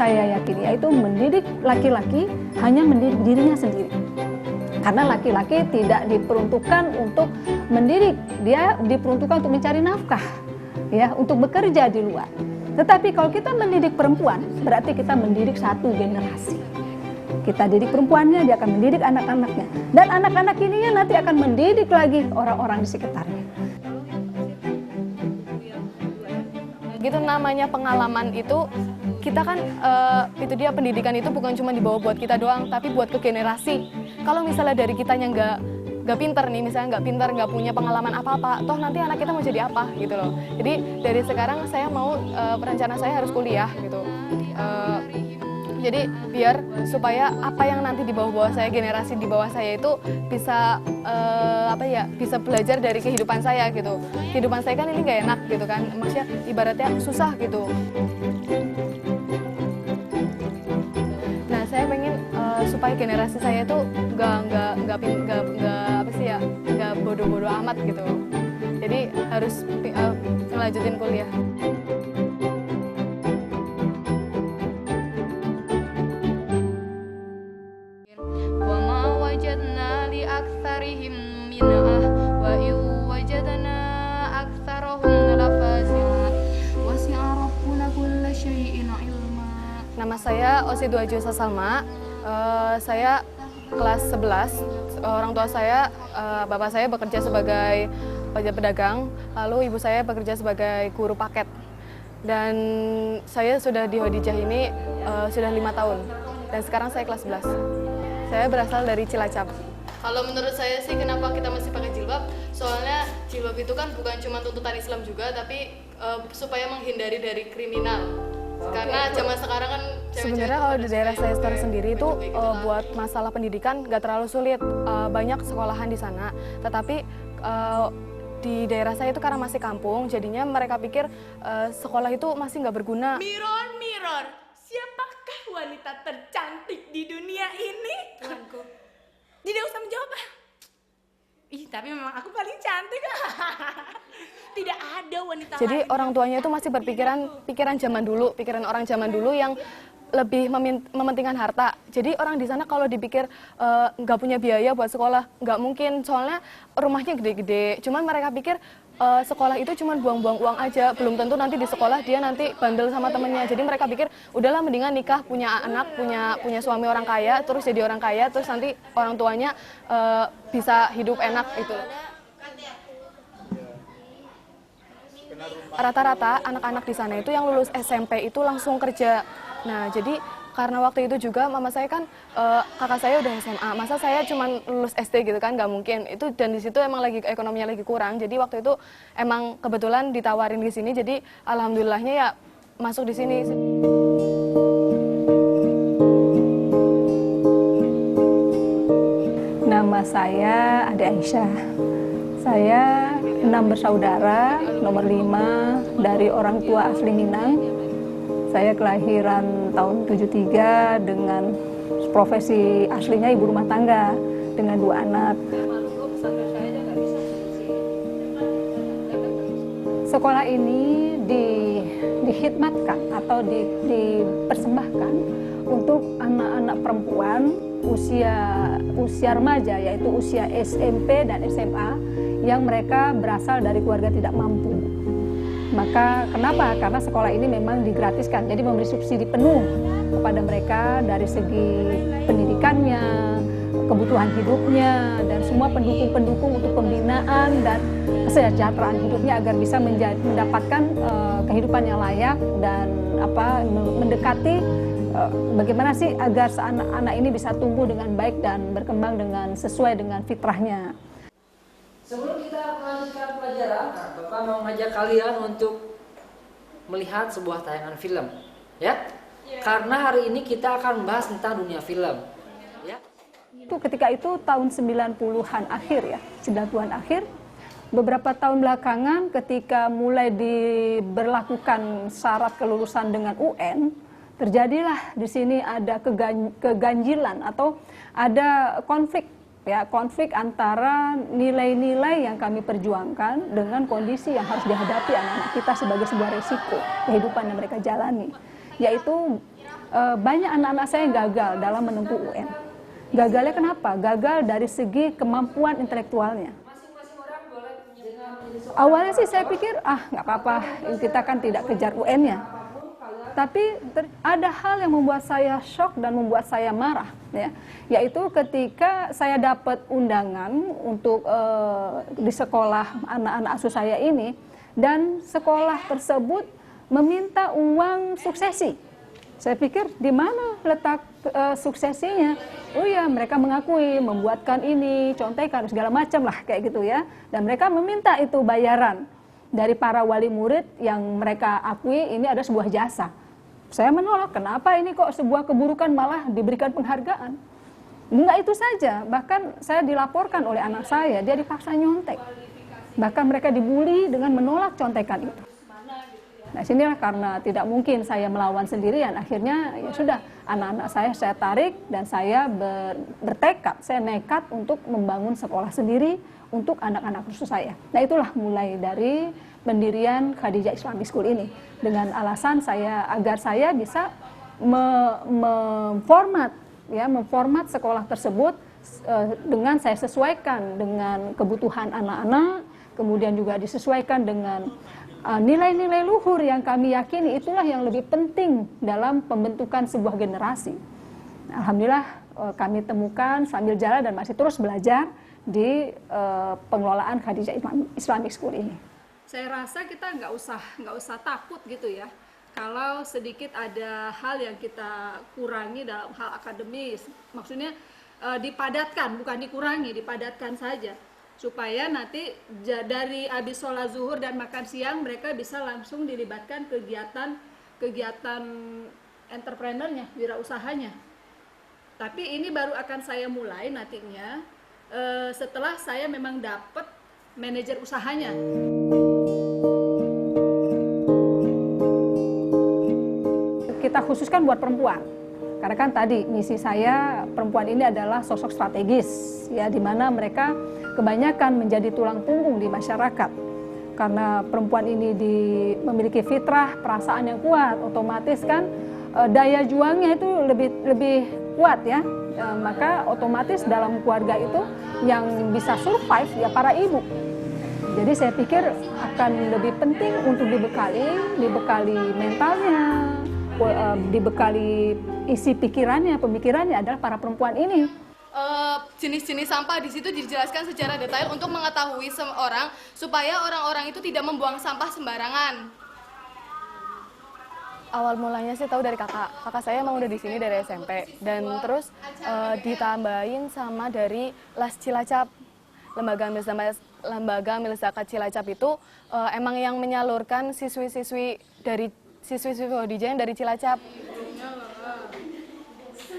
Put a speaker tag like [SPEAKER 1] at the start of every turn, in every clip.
[SPEAKER 1] saya yakini, yaitu mendidik laki-laki hanya mendidik dirinya sendiri. Karena laki-laki tidak diperuntukkan untuk mendidik, dia diperuntukkan untuk mencari nafkah, ya, untuk bekerja di luar. Tetapi kalau kita mendidik perempuan, berarti kita mendidik satu generasi. Kita didik perempuannya, dia akan mendidik anak-anaknya. Dan anak-anak ini nanti akan mendidik lagi orang-orang di sekitarnya.
[SPEAKER 2] Gitu namanya pengalaman itu, kita kan itu dia, pendidikan itu bukan cuma dibawa buat kita doang, tapi buat ke generasi. Kalau misalnya dari kitanya nggak pinter nih, misalnya nggak pinter, nggak punya pengalaman apa-apa, toh nanti anak kita mau jadi apa gitu loh. Jadi dari sekarang saya mau, rencana saya harus kuliah gitu. Jadi biar supaya apa yang nanti di bawah-bawah saya, generasi di bawah saya itu bisa bisa belajar dari kehidupan saya gitu. Kehidupan saya kan ini nggak enak gitu kan, maksudnya ibaratnya susah gitu. Nah, saya pengen supaya generasi saya itu nggak bodoh-bodoh amat gitu. Jadi harus ngelanjutin kuliah. Nama saya Osi Duajusa Salma. Saya kelas 11. Orang tua saya, bapak saya bekerja sebagai pedagang, lalu ibu saya bekerja sebagai guru paket. Dan saya sudah di Hodijah ini sudah 5 tahun. Dan sekarang saya kelas 11. Saya berasal dari Cilacap. Kalau menurut saya sih, kenapa kita mesti pakai jilbab? Soalnya jilbab itu kan bukan cuma tuntutan Islam juga, tapi supaya menghindari dari kriminal. Karena zaman sekarang kan sebenarnya kalau di daerah saya sendiri itu buat masalah pendidikan nggak terlalu sulit, banyak sekolahan di sana. Tetapi di daerah saya itu karena masih kampung, jadinya mereka pikir sekolah itu masih nggak berguna.
[SPEAKER 3] Mirror, mirror, siapakah wanita tercantik di dunia ini? Tuanku, tidak usah menjawab. Ih, tapi memang aku paling cantik. Tidak ada wanita
[SPEAKER 2] Jadi
[SPEAKER 3] lain.
[SPEAKER 2] orang tuanya itu masih pikiran zaman dulu, pikiran orang zaman dulu yang lebih mementingkan harta. Jadi orang di sana kalau dipikir nggak punya biaya buat sekolah, nggak mungkin, soalnya rumahnya gede-gede. Cuman mereka pikir sekolah itu cuma buang-buang uang aja, belum tentu nanti di sekolah dia nanti bandel sama temennya. Jadi mereka pikir udahlah mendingan nikah, punya anak, punya suami orang kaya, terus jadi orang kaya, terus nanti orang tuanya bisa hidup enak gitu. Rata-rata anak-anak di sana itu yang lulus SMP itu langsung kerja. Nah, jadi karena waktu itu juga mama saya kan, kakak saya udah SMA, masa saya cuma lulus SD gitu kan, nggak mungkin. Itu dan di situ emang lagi ekonominya lagi kurang. Jadi waktu itu emang kebetulan ditawarin di sini, jadi alhamdulillahnya ya masuk di sini.
[SPEAKER 1] Nama saya Ade Aisyah. Saya 6 bersaudara, nomor 5 dari orang tua asli Minang. Saya kelahiran tahun 73 dengan profesi aslinya ibu rumah tangga dengan 2 anak. Sekolah ini dihikmatkan atau dipersembahkan untuk anak-anak perempuan usia remaja, yaitu usia SMP dan SMA yang mereka berasal dari keluarga tidak mampu. Maka kenapa? Karena sekolah ini memang digratiskan, jadi memberi subsidi penuh kepada mereka dari segi pendidikannya, kebutuhan hidupnya, dan semua pendukung-pendukung untuk pembinaan dan kesejahteraan hidupnya agar bisa mendapatkan kehidupan yang layak dan mendekati bagaimana sih agar anak-anak ini bisa tumbuh dengan baik dan berkembang sesuai dengan fitrahnya.
[SPEAKER 4] Sebelum kita melanjutkan pelajaran, Bapak mau ngajak kalian untuk melihat sebuah tayangan film, ya? Karena hari ini kita akan membahas tentang dunia film, ya?
[SPEAKER 1] Itu ketika itu tahun 90-an akhir ya, 90-an akhir. Beberapa tahun belakangan ketika mulai diberlakukan syarat kelulusan dengan UN, terjadilah di sini ada keganjilan atau ada konflik antara nilai-nilai yang kami perjuangkan dengan kondisi yang harus dihadapi anak-anak kita sebagai sebuah resiko kehidupan yang mereka jalani, yaitu banyak anak-anak saya yang gagal dalam menempuh UN. Gagalnya kenapa? Gagal dari segi kemampuan intelektualnya. Awalnya sih saya pikir, nggak apa-apa, kita kan tidak kejar UN-nya. Tapi ada hal yang membuat saya shock dan membuat saya marah, ya, yaitu ketika saya dapat undangan untuk di sekolah anak-anak asuh saya ini, dan sekolah tersebut meminta uang suksesi. Saya pikir di mana letak suksesinya? Oh ya, mereka mengakui membuatkan ini, contekan segala macam lah kayak gitu ya, dan mereka meminta itu bayaran dari para wali murid yang mereka akui ini ada sebuah jasa. Saya menolak, kenapa ini kok sebuah keburukan malah diberikan penghargaan? Enggak itu saja, bahkan saya dilaporkan oleh anak saya, dia dipaksa nyontek. Bahkan mereka dibully dengan menolak contekan itu. Nah sinilah karena tidak mungkin saya melawan sendirian, akhirnya ya sudah, anak-anak saya tarik dan saya bertekad, saya nekat untuk membangun sekolah sendiri untuk anak-anak khusus saya. Nah itulah mulai dari pendirian Khadijah Islamic School ini, dengan alasan agar saya bisa memformat sekolah tersebut dengan saya sesuaikan dengan kebutuhan anak-anak, kemudian juga disesuaikan dengan nilai-nilai luhur yang kami yakini itulah yang lebih penting dalam pembentukan sebuah generasi. Alhamdulillah kami temukan sambil jalan dan masih terus belajar di pengelolaan Khadijah Islamic School ini. Saya rasa kita nggak usah takut gitu ya. Kalau sedikit ada hal yang kita kurangi dalam hal akademis, maksudnya dipadatkan, bukan dikurangi, dipadatkan saja. Supaya nanti dari habis sholat zuhur dan makan siang mereka bisa langsung dilibatkan kegiatan entrepreneurnya, wirausahanya. Tapi ini baru akan saya mulai nantinya setelah saya memang dapat manajer usahanya. Kita khususkan buat perempuan. Karena kan tadi misi saya, perempuan ini adalah sosok strategis, ya, di mana mereka kebanyakan menjadi tulang punggung di masyarakat. Karena perempuan ini memiliki fitrah, perasaan yang kuat, otomatis kan daya juangnya itu lebih kuat ya. Maka otomatis dalam keluarga itu yang bisa survive ya para ibu. Jadi saya pikir akan lebih penting untuk dibekali mentalnya, dibekali isi pemikirannya adalah para perempuan ini.
[SPEAKER 2] Jenis-jenis sampah di situ dijelaskan secara detail untuk mengetahui seorang supaya orang-orang itu tidak membuang sampah sembarangan. Awal mulanya sih tahu dari kakak saya emang udah di sini dari SMP, dan terus ditambahin sama dari Les Cilacap, lembaga Milzakat Cilacap itu emang yang menyalurkan siswi-siswi Khadijah yang dari Cilacap.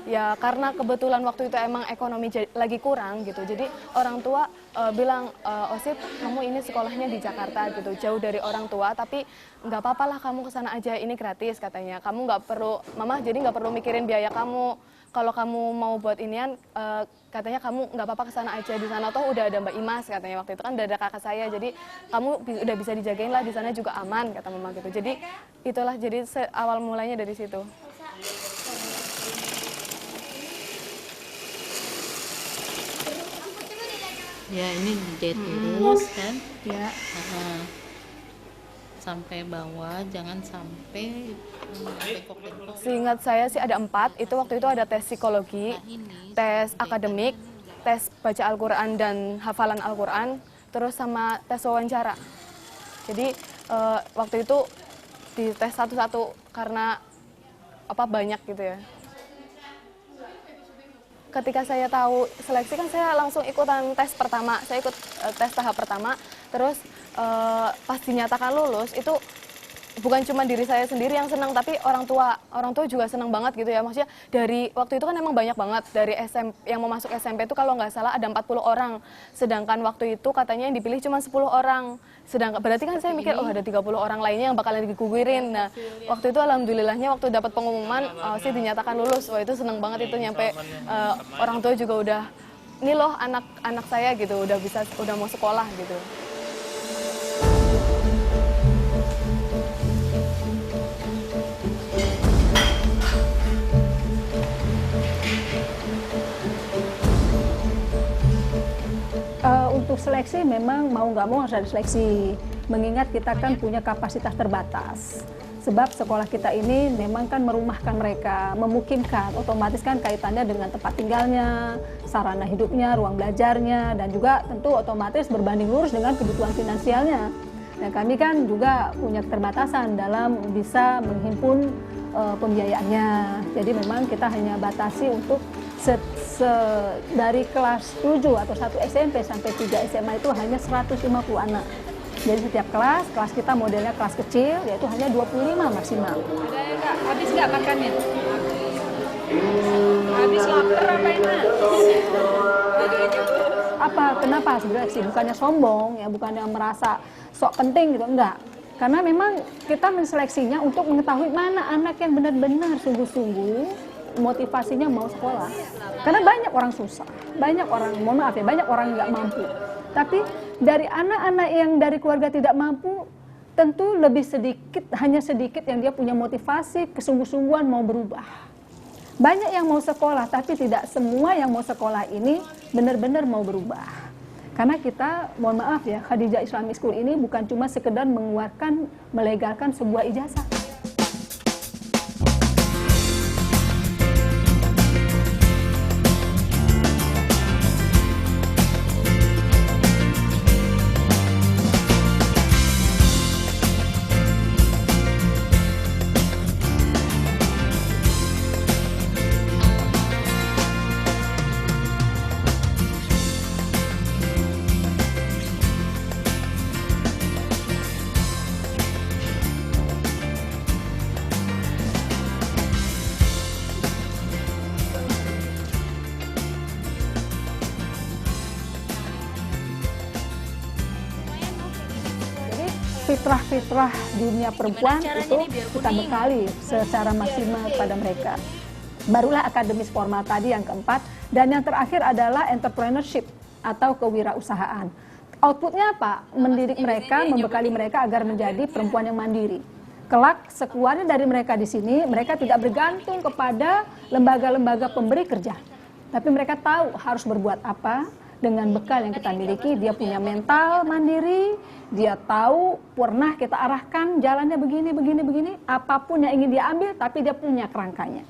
[SPEAKER 2] Ya karena kebetulan waktu itu emang ekonomi lagi kurang gitu, jadi orang tua bilang, Osit kamu ini sekolahnya di Jakarta gitu, jauh dari orang tua, tapi nggak apa-apa lah kamu kesana aja, ini gratis katanya, kamu nggak perlu, mama jadi nggak perlu mikirin biaya kamu, kalau kamu mau buat inian katanya kamu nggak apa-apa kesana aja, di sana toh udah ada Mbak Imas katanya, waktu itu kan udah ada kakak saya, jadi kamu udah bisa dijagain lah, di sana juga aman kata mama gitu. Jadi itulah, jadi awal mulanya dari situ.
[SPEAKER 5] Ya ini dijahit lurus kan
[SPEAKER 2] Ya.
[SPEAKER 5] Sampai bawah, jangan sampai bengkok-bengkok.
[SPEAKER 2] Seingat saya sih ada 4, itu waktu itu ada tes psikologi, tes akademik, tes baca Al-Quran dan hafalan Al-Quran, terus sama tes wawancara. Jadi waktu itu dites satu-satu karena banyak gitu ya. Ketika saya tahu seleksi kan saya langsung ikutan tes pertama, saya ikut tes tahap pertama, terus pas dinyatakan lulus itu bukan cuma diri saya sendiri yang senang, tapi orang tua juga senang banget gitu ya. Maksudnya dari waktu itu kan emang banyak banget, dari yang mau masuk SMP itu kalau nggak salah ada 40 orang, sedangkan waktu itu katanya yang dipilih cuma 10 orang. Sedangkan berarti kan saya mikir ada 30 orang lainnya yang bakalan digugurin. Nah waktu itu alhamdulillahnya waktu dapat pengumuman sih dinyatakan lulus, wah itu senang banget itu, nyampe orang tua juga udah, ini loh anak saya gitu udah mau sekolah gitu.
[SPEAKER 1] seleksi memang mau nggak mau harus ada seleksi. Mengingat kita kan punya kapasitas terbatas. Sebab sekolah kita ini memang kan merumahkan mereka, memukimkan, otomatis kan kaitannya dengan tempat tinggalnya, sarana hidupnya, ruang belajarnya, dan juga tentu otomatis berbanding lurus dengan kebutuhan finansialnya. Dan kami kan juga punya keterbatasan dalam bisa menghimpun pembiayaannya. Jadi memang kita hanya batasi untuk dari kelas 7 atau 1 SMP sampai 3 SMA itu hanya 150 anak. Jadi setiap kelas kita modelnya kelas kecil, yaitu hanya 25 maksimal.
[SPEAKER 3] Ada yang nggak? Habis nggak makannya? Habis lapar apa enak?
[SPEAKER 1] Apa? Kenapa seleksi? Bukannya sombong, ya, bukannya merasa sok penting gitu, enggak. Karena memang kita menseleksinya untuk mengetahui mana anak yang benar-benar sungguh-sungguh motivasinya mau sekolah. Karena banyak orang susah, banyak orang, mohon maaf ya, banyak orang nggak mampu. Tapi dari anak-anak yang dari keluarga tidak mampu, tentu lebih sedikit, hanya sedikit yang dia punya motivasi, kesungguh-sungguhan mau berubah. Banyak yang mau sekolah, tapi tidak semua yang mau sekolah ini benar-benar mau berubah. Karena kita, mohon maaf ya, Khadijah Islamic School ini bukan cuma sekedar mengeluarkan, melegalkan sebuah ijazah. Fitrah-fitrah dunia perempuan itu kita bekali secara maksimal pada mereka. Barulah akademis formal tadi yang keempat, dan yang terakhir adalah entrepreneurship atau kewirausahaan. Outputnya apa? Mendidik mereka, membekali mereka agar menjadi perempuan yang mandiri. Kelak sekeluarnya dari mereka di sini, mereka tidak bergantung kepada lembaga-lembaga pemberi kerja. Tapi mereka tahu harus berbuat apa. Dengan bekal yang kita miliki, dia punya mental mandiri, dia tahu pernah kita arahkan jalannya begini, begini, begini, apapun yang ingin dia ambil, tapi dia punya kerangkanya.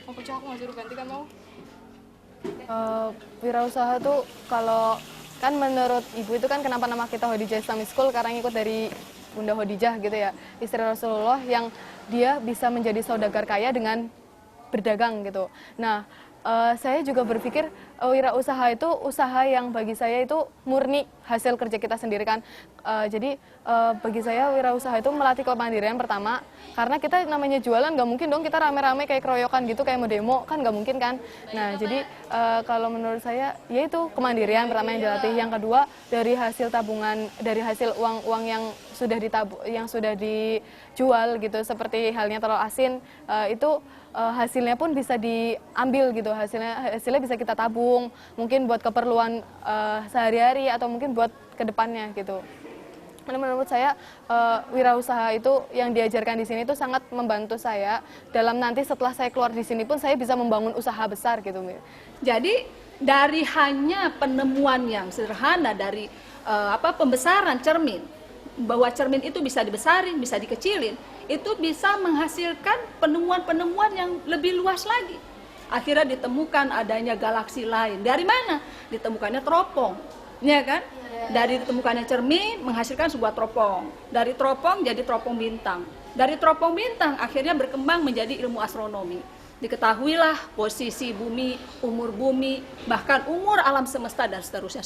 [SPEAKER 2] Mau pecah, aku nggak suruh ganti kan mau? Wirausaha tuh kalau kan menurut ibu itu kan kenapa nama kita Khadijah Islamic School, karena ngikut dari Bunda Khadijah gitu ya, istri Rasulullah yang dia bisa menjadi saudagar kaya dengan berdagang gitu. Nah, saya juga berpikir wirausaha itu usaha yang bagi saya itu murni hasil kerja kita sendiri kan. Jadi bagi saya wirausaha itu melatih kemandirian pertama, karena kita namanya jualan nggak mungkin dong kita rame-rame kayak keroyokan gitu, kayak mau demo kan nggak mungkin kan. Nah jadi kalau menurut saya yaitu kemandirian pertama yang dilatih. Yang kedua dari hasil tabungan, dari hasil uang-uang yang sudah dijual gitu, seperti halnya telur asin itu hasilnya pun bisa diambil gitu, hasilnya bisa kita tabung, mungkin buat keperluan sehari-hari atau mungkin buat kedepannya gitu. Karena menurut saya wirausaha itu yang diajarkan di sini itu sangat membantu saya dalam nanti setelah saya keluar di sini pun saya bisa membangun usaha besar gitu.
[SPEAKER 1] Jadi dari hanya penemuan yang sederhana dari pembesaran cermin, bahwa cermin itu bisa dibesarin, bisa dikecilin, itu bisa menghasilkan penemuan-penemuan yang lebih luas lagi. Akhirnya ditemukan adanya galaksi lain. Dari mana? Ditemukannya teropong, ya kan? Dari ditemukannya cermin menghasilkan sebuah teropong. Dari teropong jadi teropong bintang. Dari teropong bintang akhirnya berkembang menjadi ilmu astronomi. Diketahuilah posisi bumi, bahkan umur alam semesta dan seterusnya.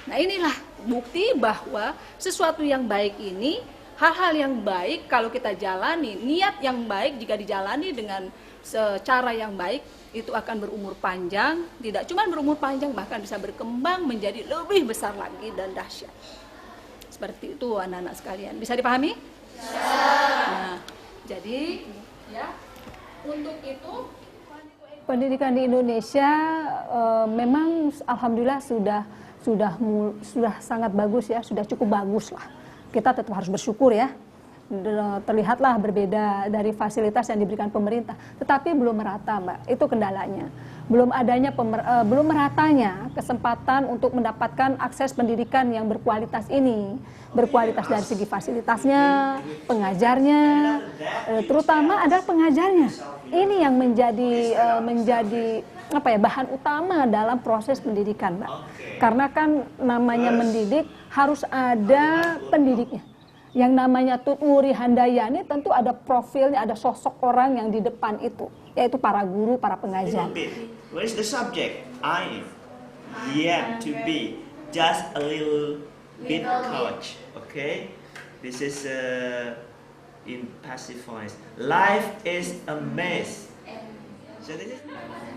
[SPEAKER 1] Nah inilah bukti bahwa sesuatu yang baik ini, hal-hal yang baik kalau kita jalani, niat yang baik jika dijalani dengan secara yang baik, itu akan berumur panjang, tidak cuma berumur panjang, bahkan bisa berkembang menjadi lebih besar lagi dan dahsyat. Seperti itu anak-anak sekalian, bisa dipahami? Nah, jadi ya untuk itu pendidikan di Indonesia memang alhamdulillah sudah sangat bagus ya, sudah cukup bagus lah. Kita tetap harus bersyukur ya. terlihatlah berbeda dari fasilitas yang diberikan pemerintah, tetapi belum merata, Mbak. Itu kendalanya. Belum meratanya kesempatan untuk mendapatkan akses pendidikan yang berkualitas ini, berkualitas dari segi fasilitasnya, pengajarnya, terutama adalah pengajarnya. Ini yang menjadi bahan utama dalam proses pendidikan, Mbak. Karena kan namanya mendidik harus ada pendidiknya. Yang namanya Tutmuri Handayani tentu ada profilnya, ada sosok orang yang di depan itu, yaitu para guru, para pengajar.
[SPEAKER 6] What is the subject? I am to be just a little bit coach. Okay, this is in passive voice. Life is a mess. So this is.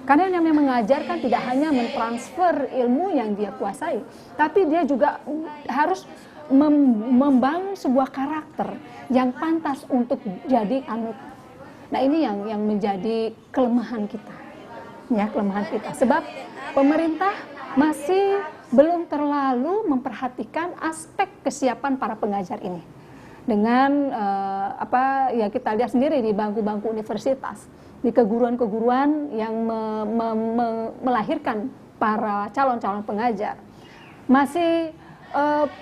[SPEAKER 1] Karena yang namanya mengajar kan tidak hanya mentransfer ilmu yang dia kuasai, tapi dia juga harus membangun sebuah karakter yang pantas untuk jadi anut. Nah, ini yang menjadi kelemahan kita. Ya, kelemahan kita. Sebab pemerintah masih belum terlalu memperhatikan aspek kesiapan para pengajar ini. Dengan ya kita lihat sendiri di bangku-bangku universitas, di keguruan-keguruan yang melahirkan para calon-calon pengajar. Masih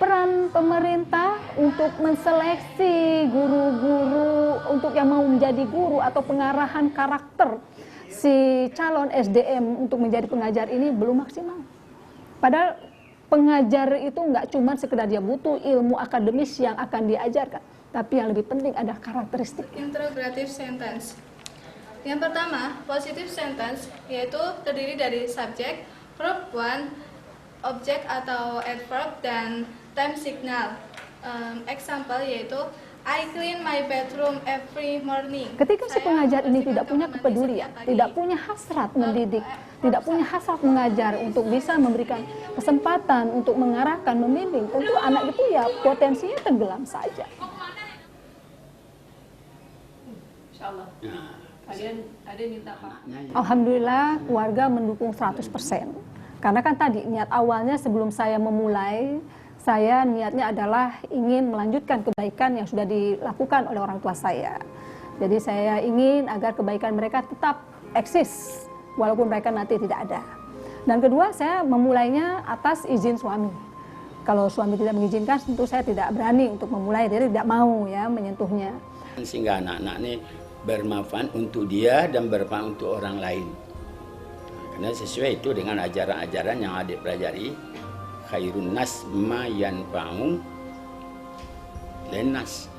[SPEAKER 1] peran pemerintah untuk menseleksi guru-guru untuk yang mau menjadi guru atau pengarahan karakter si calon SDM untuk menjadi pengajar ini belum maksimal. Padahal pengajar itu nggak cuma sekedar dia butuh ilmu akademis yang akan diajarkan, tapi yang lebih penting ada karakteristik.
[SPEAKER 2] Interrogative sentence. Yang pertama, positive sentence, yaitu terdiri dari subjek, verb one, objek atau adverb, dan time signal. Example yaitu I clean my bedroom every morning.
[SPEAKER 1] Ketika si pengajar ini tidak punya kepedulian, tidak punya hasrat mendidik, tidak punya hasrat mengajar untuk bisa memberikan kesempatan untuk mengarahkan, membimbing, tentu anak itu ya potensinya tenggelam saja.
[SPEAKER 2] Insyaallah. Kalian ada minta apa?
[SPEAKER 1] Alhamdulillah keluarga mendukung 100%. Karena kan tadi niat awalnya sebelum saya memulai, saya niatnya adalah ingin melanjutkan kebaikan yang sudah dilakukan oleh orang tua saya. Jadi saya ingin agar kebaikan mereka tetap eksis walaupun mereka nanti tidak ada. Dan kedua, saya memulainya atas izin suami. Kalau suami tidak mengizinkan, tentu saya tidak berani untuk memulai, jadi tidak mau ya menyentuhnya.
[SPEAKER 7] Sehingga anak-anak ini bermanfaat untuk dia dan bermanfaat untuk orang lain. Karena sesuai itu dengan ajaran-ajaran yang adik pelajari, khairun nas ma yanfa'u linnas,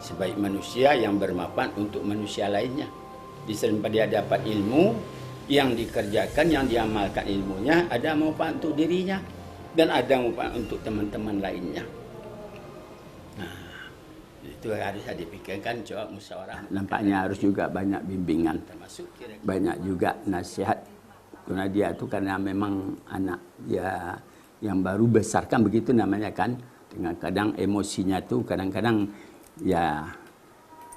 [SPEAKER 7] sebaik manusia yang bermanfaat untuk manusia lainnya. Di samping dia dapat ilmu yang dikerjakan, yang diamalkan ilmunya, ada manfaat untuk dirinya dan ada manfaat untuk teman-teman lainnya. Nah, itu harus dipikirkan, coba musyawarah. Nampaknya harus juga banyak bimbingan, termasuk banyak juga nasihat. Karena dia itu karena memang anak dia yang baru besarkan begitu namanya kan, dengan kadang emosinya tuh kadang-kadang ya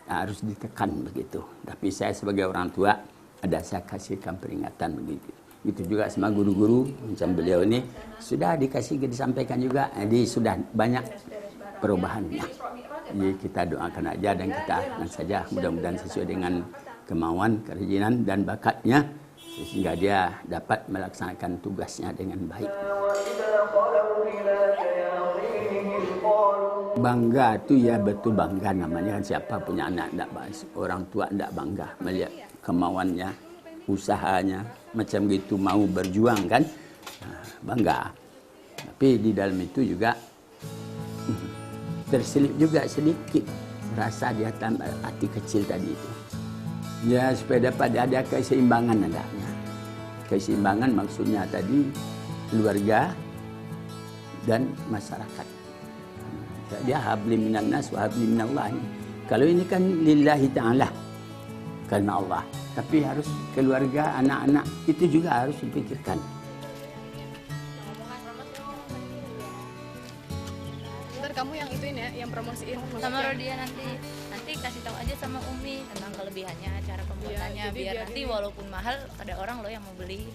[SPEAKER 7] harus ditekan begitu. Tapi saya sebagai orang tua ada saya kasihkan peringatan begitu. Itu juga sama guru-guru macam beliau ini sudah disampaikan juga, jadi sudah banyak perubahannya. Jadi kita doakan aja dan kita saja mudah-mudahan sesuai dengan kemauan, kerajinan dan bakatnya, sehingga dia dapat melaksanakan tugasnya dengan baik. Bangga itu ya betul bangga namanya, siapa punya anak tidak bangga, orang tua tidak bangga melihat kemauannya, usahanya, macam gitu mau berjuang kan, bangga. Tapi di dalam itu juga terselip juga sedikit rasa di atas hati kecil tadi itu. Ya supaya dapat ada keseimbangan adanya. Keseimbangan maksudnya tadi keluarga dan masyarakat. Dia habli minan nas wa habli minallah. Kalau ini kan lillahi ta'ala, karena Allah. Tapi harus keluarga, anak-anak itu juga harus dipikirkan.
[SPEAKER 2] Ntar kamu yang ituin ya, yang promosiin.
[SPEAKER 5] Sama Rodia nanti kasih tahu aja sama Umi tentang kelebihannya, cara pembuatannya,
[SPEAKER 2] jadi
[SPEAKER 5] biar nanti walaupun mahal ada orang loh yang mau beli.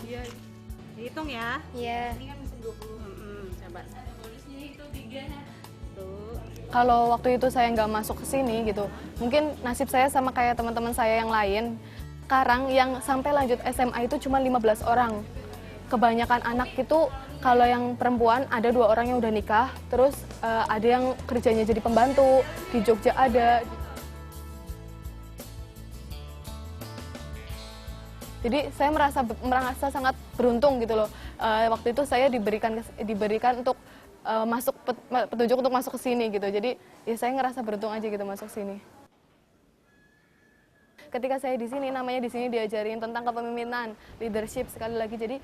[SPEAKER 2] Iya.
[SPEAKER 3] Hitung ya.
[SPEAKER 5] Iya.
[SPEAKER 3] Ini kan mesin 20. Coba.
[SPEAKER 5] Bonusnya itu 3.
[SPEAKER 2] Kalau waktu itu saya nggak masuk ke sini gitu, mungkin nasib saya sama kayak teman-teman saya yang lain. Sekarang yang sampai lanjut SMA itu cuma 15 orang. Kebanyakan anak itu, kalau yang perempuan ada 2 orang yang udah nikah, terus ada yang kerjanya jadi pembantu, di Jogja ada. Jadi saya merasa sangat beruntung gitu loh. Waktu itu saya diberikan untuk petunjuk untuk masuk ke sini gitu. Jadi ya saya ngerasa beruntung aja gitu masuk sini. Ketika saya di sini, namanya di sini diajarin tentang kepemimpinan, leadership sekali lagi. Jadi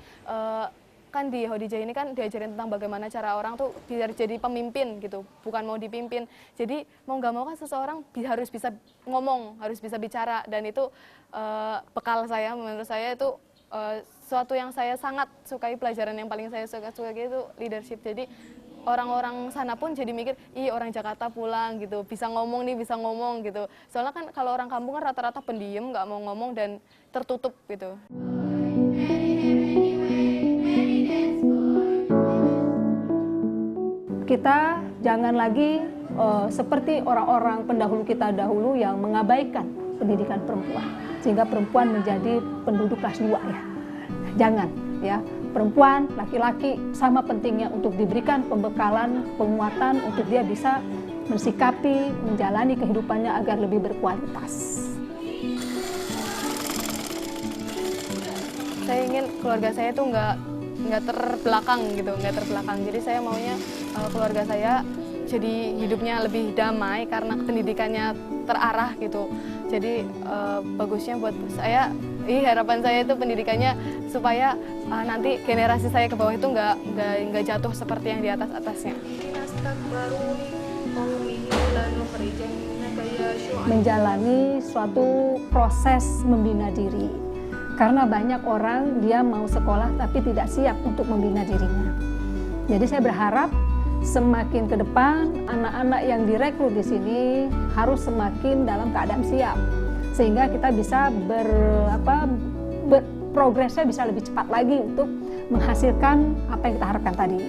[SPEAKER 2] kan di Hodijah ini kan diajarin tentang bagaimana cara orang tuh biar jadi pemimpin gitu, bukan mau dipimpin. Jadi mau nggak mau kan seseorang harus bisa ngomong, harus bisa bicara, dan itu bekal saya. Menurut saya itu sesuatu yang saya sangat sukai, pelajaran yang paling saya suka itu leadership. Jadi orang-orang sana pun jadi mikir, ih orang Jakarta pulang gitu, bisa ngomong nih, bisa ngomong gitu. Soalnya kan kalau orang kampung kan rata-rata pendiam, nggak mau ngomong dan tertutup gitu.
[SPEAKER 1] Kita jangan lagi seperti orang-orang pendahulu kita dahulu yang mengabaikan pendidikan perempuan, sehingga perempuan menjadi penduduk kelas 2 ya. Jangan ya. Perempuan, laki-laki sama pentingnya untuk diberikan pembekalan, penguatan untuk dia bisa mensikapi, menjalani kehidupannya agar lebih berkualitas.
[SPEAKER 2] Saya ingin keluarga saya tuh nggak terbelakang gitu, nggak terbelakang. Jadi saya maunya keluarga saya jadi hidupnya lebih damai karena pendidikannya terarah gitu. Jadi bagusnya buat saya, harapan saya itu pendidikannya supaya nanti generasi saya ke bawah itu nggak jatuh seperti yang di atasnya.
[SPEAKER 1] Menjalani suatu proses membina diri, karena banyak orang dia mau sekolah tapi tidak siap untuk membina dirinya. Jadi saya berharap semakin ke depan anak-anak yang direkrut di sini harus semakin dalam keadaan siap, sehingga kita bisa progresnya bisa lebih cepat lagi untuk menghasilkan apa yang kita harapkan tadi.